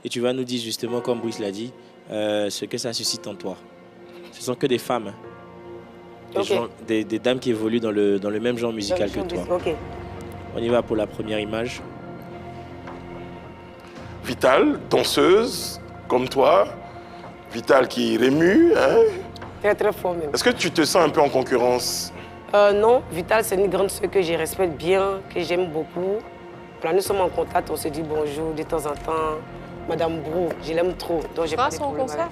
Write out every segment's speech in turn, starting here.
et tu vas nous dire justement, comme Brice l'a dit, ce que ça suscite en toi. Ce sont que des femmes, hein. Des dames qui évoluent dans le même genre musical que toi. Ok. On y va pour la première image. Vital, danseuse, comme toi. Vital qui remue, hein? Très, très fort même. Est-ce que tu te sens un peu en concurrence? Non, Vital, c'est une grande sœur que je respecte bien, que j'aime beaucoup. Voilà, nous sommes en contact, on se dit bonjour de temps en temps. Madame Brou, je l'aime trop. Donc Tu seras à son concert?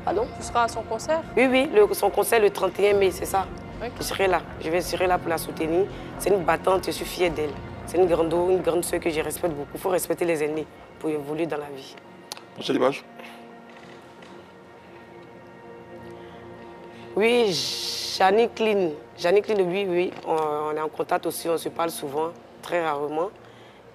Pardon? Tu seras à son concert? Oui, oui, son concert le 31 mai, c'est ça. Okay. Je serai là. Je serai là pour la soutenir. C'est une battante, je suis fière d'elle. C'est une grande sœur que je respecte beaucoup. Il faut respecter les aînés pour évoluer dans la vie. Prochaine image. Oui, Jannick Clean. Jannick Clean, oui. On est en contact aussi, on se parle souvent, très rarement.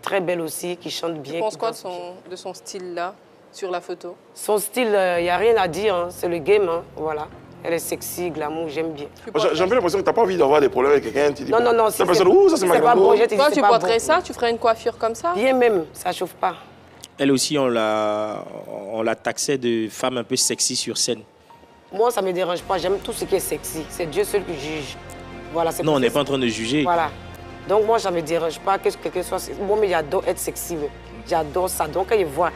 Très belle aussi, qui chante bien. Tu penses quoi de son style-là, sur la photo? Son style, il n'y a rien à dire, hein. C'est le game, hein. Voilà. Elle est sexy, glamour, j'aime bien. J'ai un peu l'impression que tu n'as pas envie d'avoir des problèmes avec quelqu'un. Non, si c'est pas bon. Toi, tu porterais ça? Tu ferais une coiffure comme ça? Bien même, ça ne chauffe pas. Elle aussi, on la taxait de femme un peu sexy sur scène. Moi, ça ne me dérange pas. J'aime tout ce qui est sexy. C'est Dieu seul qui juge. Voilà, non, on n'est pas en train de juger. Voilà. Donc, moi, ça ne me dérange pas que quelqu'un soit sexy. Moi, mais j'adore être sexy. J'adore ça. Donc, quand je vois...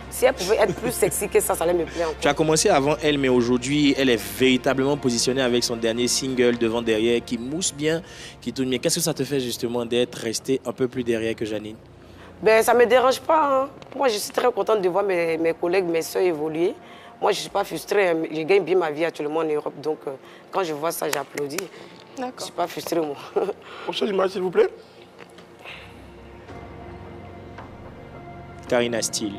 Si elle pouvait être plus sexy que ça allait me plaire. Tu as commencé avant elle, mais aujourd'hui, elle est véritablement positionnée avec son dernier single devant, derrière, qui mousse bien, qui tourne bien. Qu'est-ce que ça te fait justement d'être restée un peu plus derrière que Janine? Ben, ça ne me dérange pas, hein. Moi, je suis très contente de voir mes collègues, mes soeurs évoluer. Moi, je ne suis pas frustrée, hein. Je gagne bien ma vie actuellement en Europe. Donc, quand je vois ça, j'applaudis. Je ne suis pas frustrée, moi. Prochaine image, s'il vous plaît. Karina Steele.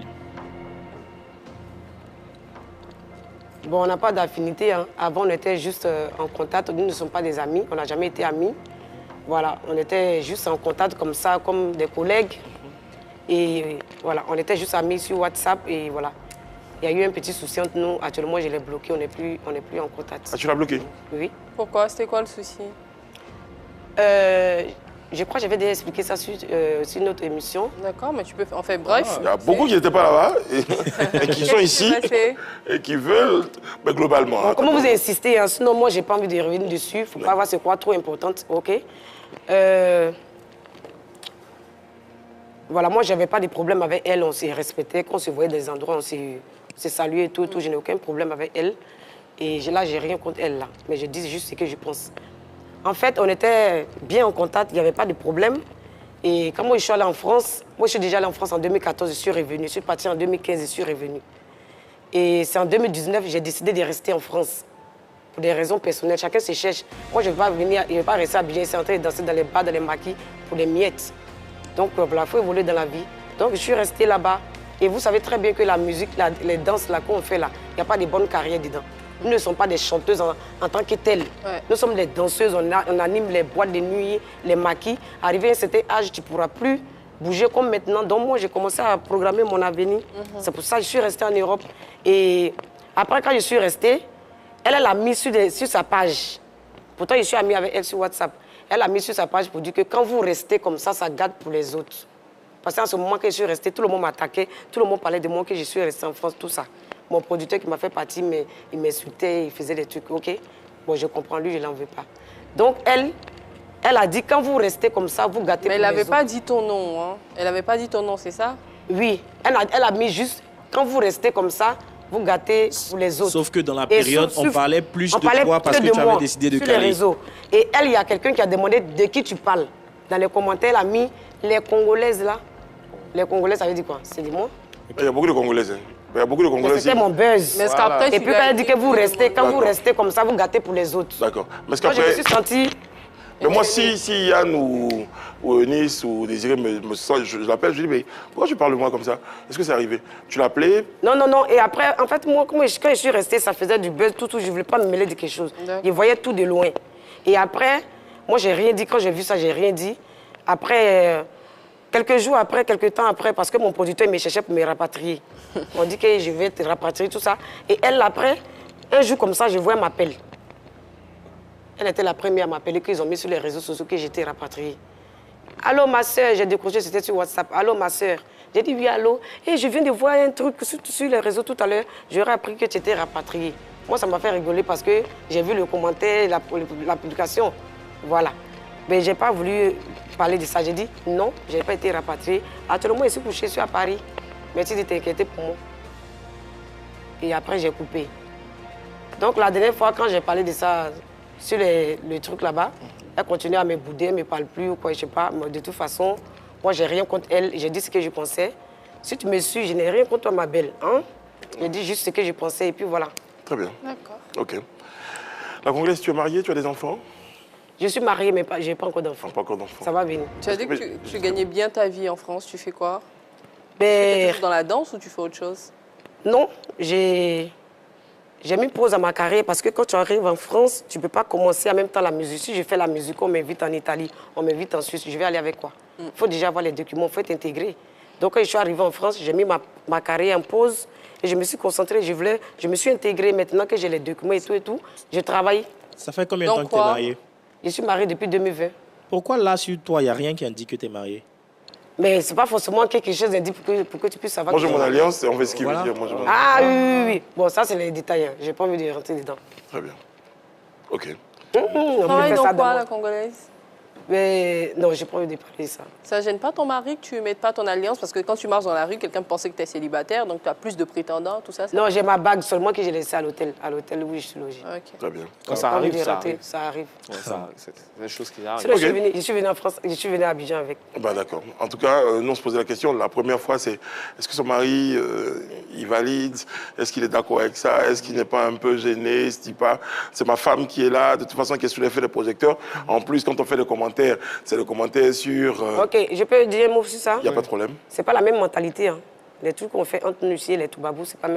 Bon, on n'a pas d'affinité, hein. Avant, on était juste en contact. Nous ne sommes pas des amis. On n'a jamais été amis. Voilà, on était juste en contact comme ça, comme des collègues. Et voilà, on était juste amis sur WhatsApp et voilà. Il y a eu un petit souci entre nous. Actuellement, je l'ai bloqué, on n'est plus en contact. Ah, tu l'as bloqué? Oui. Pourquoi? C'était quoi le souci? Je crois que j'avais déjà expliqué ça sur notre émission. D'accord, mais tu peux... Enfin, bref. Il y a beaucoup qui n'étaient pas là-bas et qui sont ici et qui veulent, mais globalement... Bon, comment vous insistez, hein? Sinon, moi, je n'ai pas envie de revenir dessus. Il ne faut pas avoir ce quoi trop importante, OK? Voilà, moi, je n'avais pas de problème avec elle. On s'est respecté. Quand on se voyait dans des endroits, on s'est salué et tout. Je n'ai aucun problème avec elle. Et là, je n'ai rien contre elle, là. Mais je dis juste ce que je pense. En fait, on était bien en contact. Il n'y avait pas de problème. Et quand moi, je suis allée en France, moi, je suis déjà allée en France en 2014. Je suis revenue. Je suis partie en 2015. Je suis revenue. Et c'est en 2019 que j'ai décidé de rester en France. Pour des raisons personnelles. Chacun se cherche. Moi, je ne vais pas venir, je ne vais pas rester à Abidjan. Je suis en train de danser dans les bars, dans les maquis, pour des miettes. Donc, il faut évoluer dans la vie. Donc, je suis restée là-bas. Et vous savez très bien que la musique, les danses là qu'on fait là, il n'y a pas de bonne carrière dedans. Nous ne sommes pas des chanteuses en tant que telles. Ouais. Nous sommes des danseuses, on anime les boîtes de nuit, les maquis. Arrivé à un certain âge, tu ne pourras plus bouger comme maintenant. Donc, moi, j'ai commencé à programmer mon avenir. C'est pour ça que je suis restée en Europe. Et après, quand je suis restée, elle a mis sur sa page. Pourtant, je suis amie avec elle sur WhatsApp. Elle a mis sur sa page pour dire que quand vous restez comme ça garde pour les autres. Parce qu'en ce moment que je suis restée, tout le monde m'attaquait, tout le monde parlait de moi, que je suis restée en France, tout ça. Mon producteur qui m'a fait partie, il m'insultait, il faisait des trucs, OK? Bon, je comprends, lui, je ne l'en veux pas. Donc, elle a dit, quand vous restez comme ça, vous gâtez pour les autres. Mais elle n'avait pas dit ton nom, hein? Elle n'avait pas dit ton nom, c'est ça? Oui, elle a mis juste, quand vous restez comme ça, vous gâtez pour les autres. Sauf que dans la période, on parlait plus de toi parce que tu avais décidé de caler. Sur les réseaux. Et elle, il y a quelqu'un qui a demandé de qui tu parles. Dans les commentaires, elle a mis les Congolaises là. Les Congolaises, ça veut dire quoi? C'est de moi? Il y a beaucoup de Congolaises. Hein. Il y a beaucoup de Congolaises. C'était mon buzz. Mais voilà. Et puis quand elle dit que vous restez, quand vous restez comme ça, vous gâtez pour les autres. D'accord. Mais moi, je me suis sentie... Mais moi, si Yann ou Eunice ou Désiré je l'appelle, je dis, mais pourquoi tu parles de moi comme ça? Est-ce que c'est arrivé? Tu l'as appelé? Non. Et après, en fait, moi, quand je suis restée, ça faisait du buzz, tout. Je ne voulais pas me mêler de quelque chose. Je voyais tout de loin. Et après, moi, j'ai rien dit. Quand j'ai vu ça, j'ai rien dit. Après, quelques jours après, quelques temps après, parce que mon producteur me cherchait pour me rapatrier. On dit que je vais te rapatrier, tout ça. Et elle, après, un jour comme ça, je vois, elle m'appelle. Elle était la première à m'appeler, qu'ils ont mis sur les réseaux sociaux que j'étais rapatriée. Allô, ma soeur, j'ai décroché, c'était sur WhatsApp. Allô, ma soeur, J'ai dit oui, allô. Et je viens de voir un truc sur les réseaux tout à l'heure. J'aurais appris que tu étais rapatrié. Moi, ça m'a fait rigoler parce que j'ai vu le commentaire, la publication. Voilà. Mais je n'ai pas voulu parler de ça. J'ai dit non, je n'ai pas été rapatrié. Actuellement, je suis couché, je suis à Paris. Merci de t'inquiéter pour moi. Et après, j'ai coupé. Donc, la dernière fois, quand j'ai parlé de ça sur le truc là-bas, elle continue à me bouder, elle ne me parle plus ou quoi, je ne sais pas. Mais de toute façon, moi, je n'ai rien contre elle. J'ai dit ce que je pensais. Si tu me suis, je n'ai rien contre toi, ma belle. Hein? J'ai dit juste ce que je pensais et puis voilà. Très bien. D'accord. Ok. La Congolaise, tu es mariée, tu as des enfants? Je suis mariée, mais je n'ai pas encore d'enfants. Pas encore d'enfants. Ça va venir. Tu as dit que tu gagnais bien ta vie en France. Tu fais quoi? Tu Mais fais dans la danse ou tu fais autre chose? non, j'ai mis pause à ma carrière parce que quand tu arrives en France, tu ne peux pas commencer en même temps la musique. Si je fais la musique, on m'invite en Italie, on m'invite en Suisse, je vais aller avec quoi? Il faut déjà avoir les documents, il faut être intégré. Donc quand je suis arrivée en France, j'ai mis ma carrière en pause et je me suis concentrée, je me suis intégrée maintenant que j'ai les documents et tout, je travaille. Ça fait combien de Donc temps que tu es quoi? mariée? Je suis mariée depuis 2020. Pourquoi là, sur toi, il n'y a rien qui indique que tu es mariée? Mais ce n'est pas forcément quelque chose d'indique pour que tu puisses savoir. Moi, que j'ai je mon suis alliance et on fait ce qu'il Voilà. veut dire. Moi, j'ai mon Ah oui. Bon, ça, c'est les détails. Hein. Je n'ai pas envie de rentrer dedans. Très bien. Ok. On me Travaille fait dans ça quoi, d'abord. la Congolaise? Mais non, je n'ai pas envie de parler de ça. Ça gêne pas ton mari que tu ne mettes pas ton alliance? Parce que quand tu marches dans la rue, quelqu'un pensait que tu es célibataire, donc tu as plus de prétendants, tout ça. Non, j'ai ma bague seulement que j'ai laissée à l'hôtel où je suis logée. Ok. Très bien. Quand ça Pas envie arrive, de ça rater, arrive. ça arrive. Ouais, c'est des choses qui arrivent. Sinon, Ok. je suis venue en France, je suis venue à Abidjan avec. Bah, d'accord. En tout cas, nous, on se posait la question. La première fois, c'est est-ce que son mari, il valide? Est-ce qu'il est d'accord avec ça? Est-ce qu'il n'est pas un peu gêné? Se dit pas, c'est ma femme qui est là, de toute façon, qui est sous l'effet des projecteurs. En plus, quand on fait des commentaires, c'est le commentaire sur. Ok, je peux dire un mot sur ça? Il n'y a pas de problème. C'est pas la même mentalité. Hein. Les trucs qu'on fait entre nous ici et les Toubabous, c'est pas la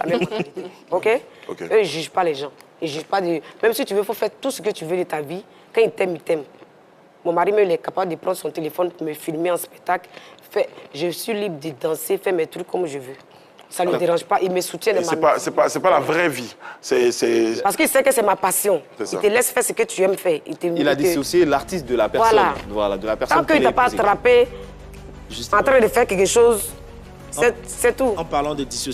même mentalité. Ok? Ok. Eux, ils ne jugent pas les gens. Ils jugent pas de... Même si tu veux, il faut faire tout ce que tu veux de ta vie. Quand ils t'aiment, ils t'aiment. Mon mari, il est capable de prendre son téléphone pour me filmer en spectacle. Je suis libre de danser, faire mes trucs comme je veux. Ça ne le dérange pas. Il me soutient de Et ma c'est pas la vraie vie. C'est Parce qu'il sait que c'est ma passion. C'est ça. Il te laisse faire ce que tu aimes faire. Il a dissocié l'artiste de la personne. Voilà. Voilà, de la personne. Tant qu'il ne t'a pas qu'elle est. attrapé Justement, en train de faire quelque chose, c'est tout. en parlant de dissocier